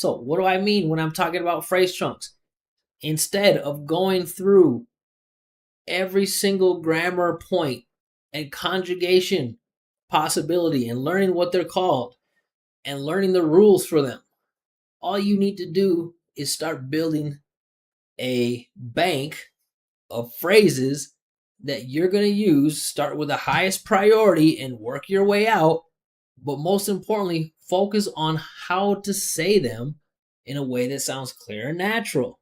So what do I mean when I'm talking about phrase chunks? Instead of going through every single grammar point and conjugation possibility and learning what they're called and learning the rules for them, all you need to do is start building a bank of phrases that you're going to use. Start with the highest priority and work your way out. But most importantly, focus on how to say them in a way that sounds clear and natural,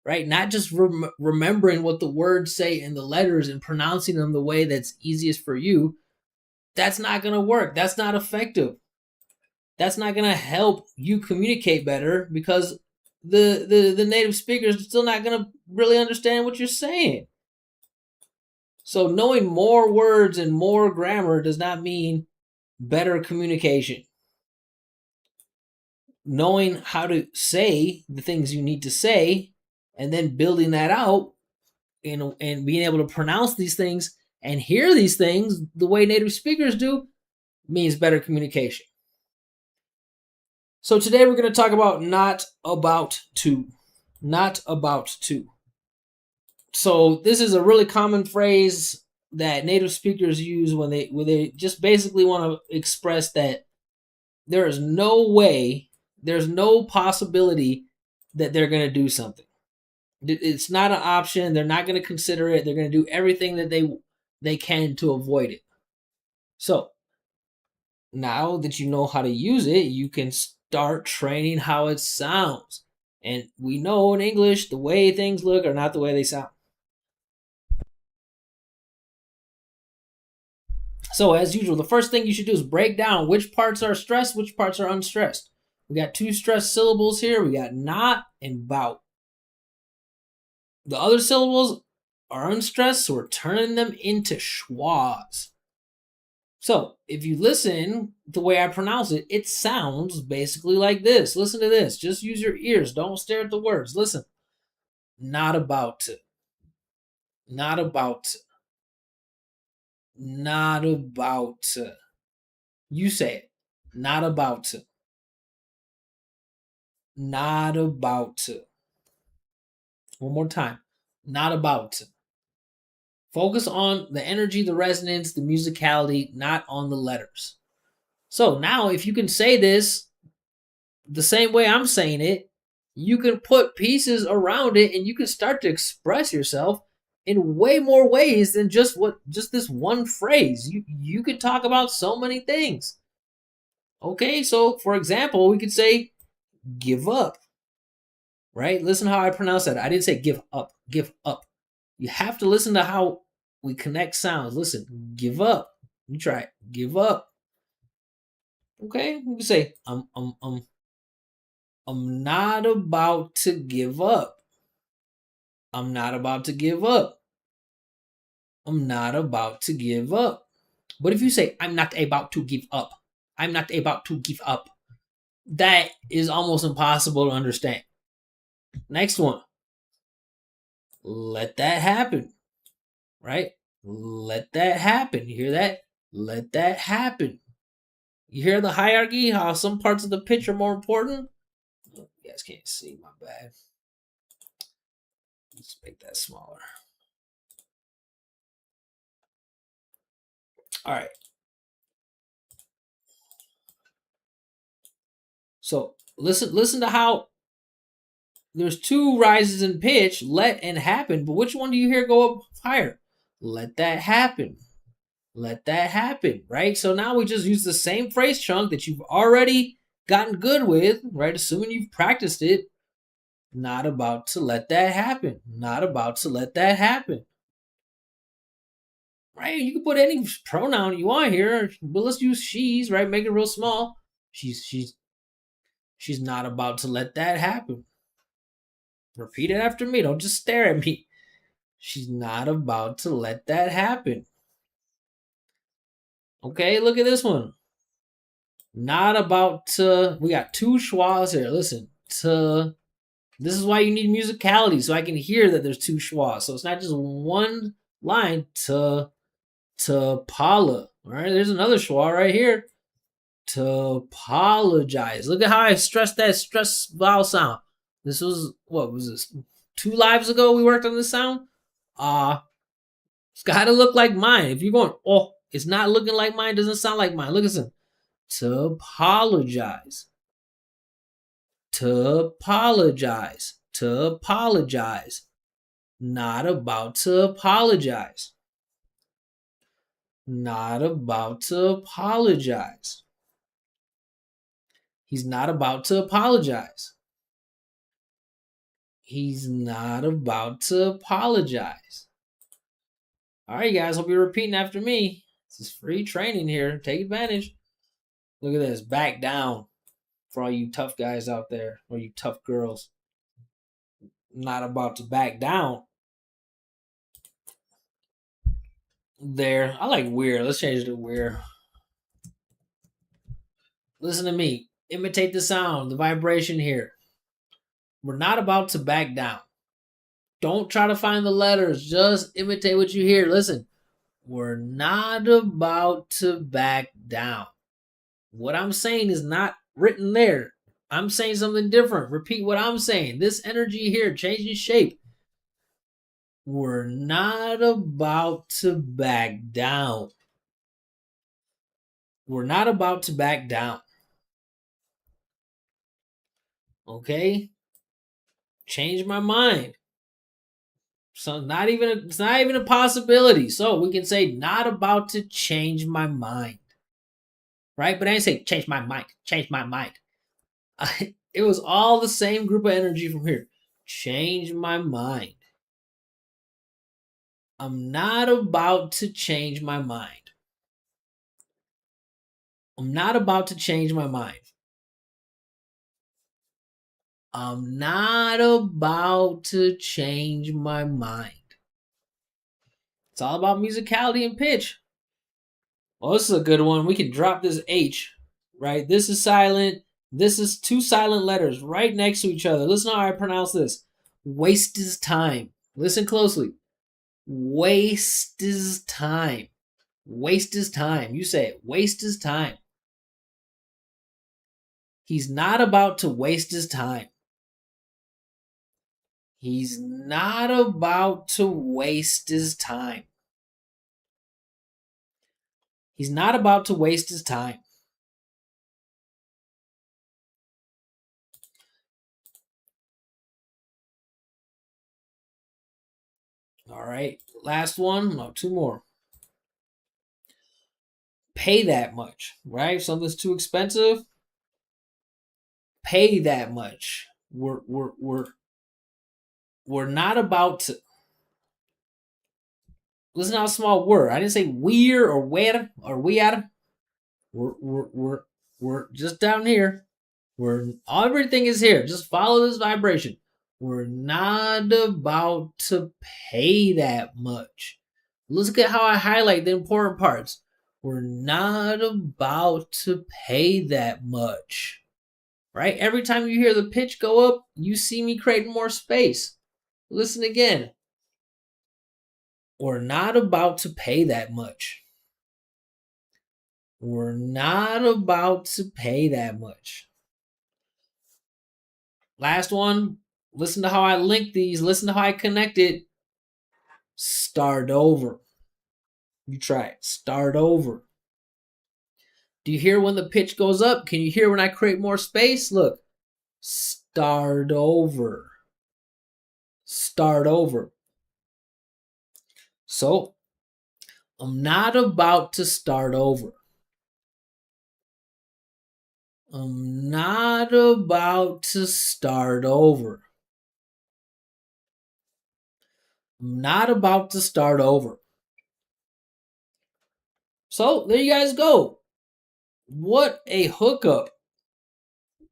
right? Not just remembering what the words say in the letters and pronouncing them the way that's easiest for you. That's not going to work. That's not effective. That's not going to help you communicate better because the native speaker is still not going to really understand what you're saying. So knowing more words and more grammar does not mean better communication. Knowing how to say the things you need to say and then building that out and being able to pronounce these things and hear these things the way native speakers do means better communication. So today we're going to talk about not about to. Not about to. So this is a really common phrase that native speakers use when they just basically want to express that there is no way, there's no possibility that they're going to do something. It's not an option. They're not going to consider it. They're going to do everything that they can to avoid it. So now that you know how to use it, you can start training how it sounds. And we know in English, the way things look are not the way they sound. So as usual, the first thing you should do is break down which parts are stressed, which parts are unstressed. We got two stressed syllables here. We got not and bout. The other syllables are unstressed, so we're turning them into schwas. So if you listen the way I pronounce it, it sounds basically like this. Listen to this. Just use your ears. Don't stare at the words. Listen. Not about to. Not about to. Not about to. You say it. Not about to. Not about to. One more time. Not about to. Focus on the energy, the resonance, the musicality, not on the letters. So now if you can say this the same way I'm saying it, you can put pieces around it and you can start to express yourself in way more ways than just this one phrase. You could talk about so many things. Okay, so for example, we could say give up. Right? Listen how I pronounce that. I didn't say give up. Give up. You have to listen to how we connect sounds. Listen, give up. You try it. Give up. Okay, we can say I'm not about to give up. I'm not about to give up. I'm not about to give up. But if you say I'm not about to give up, I'm not about to give up, that is almost impossible to understand. Next one. Let that happen. Right? Let that happen. You hear that? Let that happen. You hear the hierarchy? How some parts of the pitch are more important? Oh, you guys can't see, my bad. Let's make that smaller. All right. So listen to how there's two rises in pitch, let and happen, but which one do you hear go up higher? Let that happen. Let that happen, right? So now we just use the same phrase chunk that you've already gotten good with, right? Assuming you've practiced it. Not about to let that happen. Not about to let that happen. Right? You can put any pronoun you want here, but let's use she's, right? Make it real small. She's not about to let that happen. Repeat it after me. Don't just stare at me. She's not about to let that happen. Okay, look at this one. Not about to. We got two schwas here. Listen, to. This is why you need musicality, so I can hear that there's two schwas. So it's not just one line to Paula. All right, there's another schwa right here. To apologize. Look at how I stressed that stress vowel sound. This was, what was this? 2 lives ago we worked on this sound. It's got to look like mine. If you're going, oh, it's not looking like mine, doesn't sound like mine. Look at this. To apologize. To apologize. To apologize. Not about to apologize. Not about to apologize. He's not about to apologize. He's not about to apologize. All right, guys. Hope you're repeating after me. This is free training here. Take advantage. Look at this. Back down for all you tough guys out there, or you tough girls. Not about to back down. There. I like weird. Let's change it to weird. Listen to me. Imitate the sound, the vibration here. We're not about to back down. Don't try to find the letters. Just imitate what you hear. Listen. We're not about to back down. What I'm saying is not written there. I'm saying something different. Repeat what I'm saying. This energy here, changing shape. We're not about to back down. We're not about to back down. Okay? Change my mind. So it's not even a possibility. So we can say not about to change my mind. Right? But I didn't say change my mind. Change my mind. It was all the same group of energy from here. Change my mind. I'm not about to change my mind. I'm not about to change my mind. I'm not about to change my mind. It's all about musicality and pitch. Well, this is a good one. We can drop this H, right? This is silent. This is 2 silent letters right next to each other. Listen how I pronounce this. Waste is time. Listen closely. Waste is time. Waste is time. You say it. Waste is time. He's not about to waste his time. He's not about to waste his time. He's not about to waste his time. All right. Last one. No, 2 more. Pay that much, right? If something's too expensive, pay that much. We're not about to. Listen how small we're. I didn't say we're or where or we are. We're just down here. Everything is here. Just follow this vibration. We're not about to pay that much. Look at how I highlight the important parts. We're not about to pay that much. Right? Every time you hear the pitch go up, you see me creating more space. Listen again. We're not about to pay that much. We're not about to pay that much. Last one. Listen to how I link these. Listen to how I connect it. Start over. You try it. Start over. Do you hear when the pitch goes up? Can you hear when I create more space? Look. Start over. Start over. So, I'm not about to start over. I'm not about to start over. I'm not about to start over. So, there you guys go. What a hookup.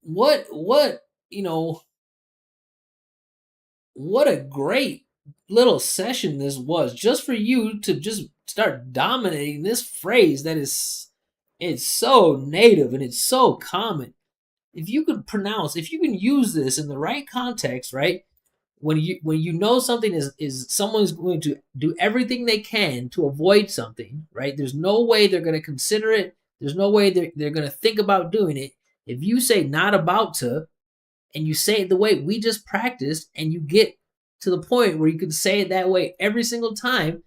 What a great little session this was, just for you to just start dominating this phrase that it's so native and it's so common. If you can use this in the right context, right? When you know something is someone's going to do everything they can to avoid something, right? There's no way they're going to consider it. There's no way they're going to think about doing it. If you say not about to, and you say it the way we just practiced, and you get to the point where you can say it that way every single time,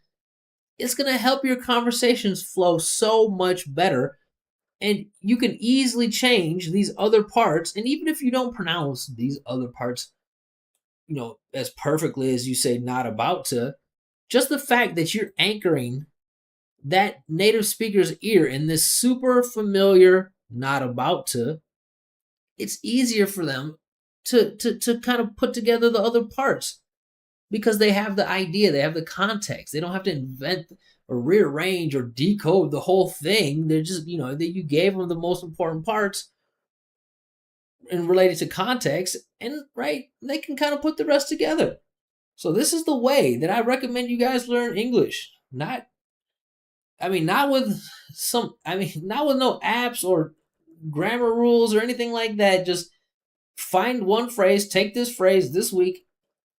it's going to help your conversations flow so much better. And you can easily change these other parts. And even if you don't pronounce these other parts, as perfectly as you say not about to, just the fact that you're anchoring that native speaker's ear in this super familiar not about to, it's easier for them to kind of put together the other parts because they have the idea, they have the context. They don't have to invent or rearrange or decode the whole thing. They're just, that you gave them the most important parts and related to context, and right, they can kind of put the rest together. So this is the way that I recommend you guys learn English. Not with no apps or grammar rules or anything like that. Just find one phrase, take this phrase this week,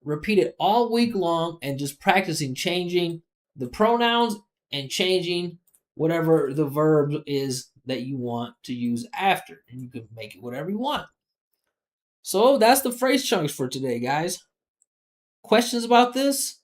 repeat it all week long, and just practicing changing the pronouns and changing whatever the verb is that you want to use after. And you can make it whatever you want. So that's the phrase chunks for today, guys. Questions about this?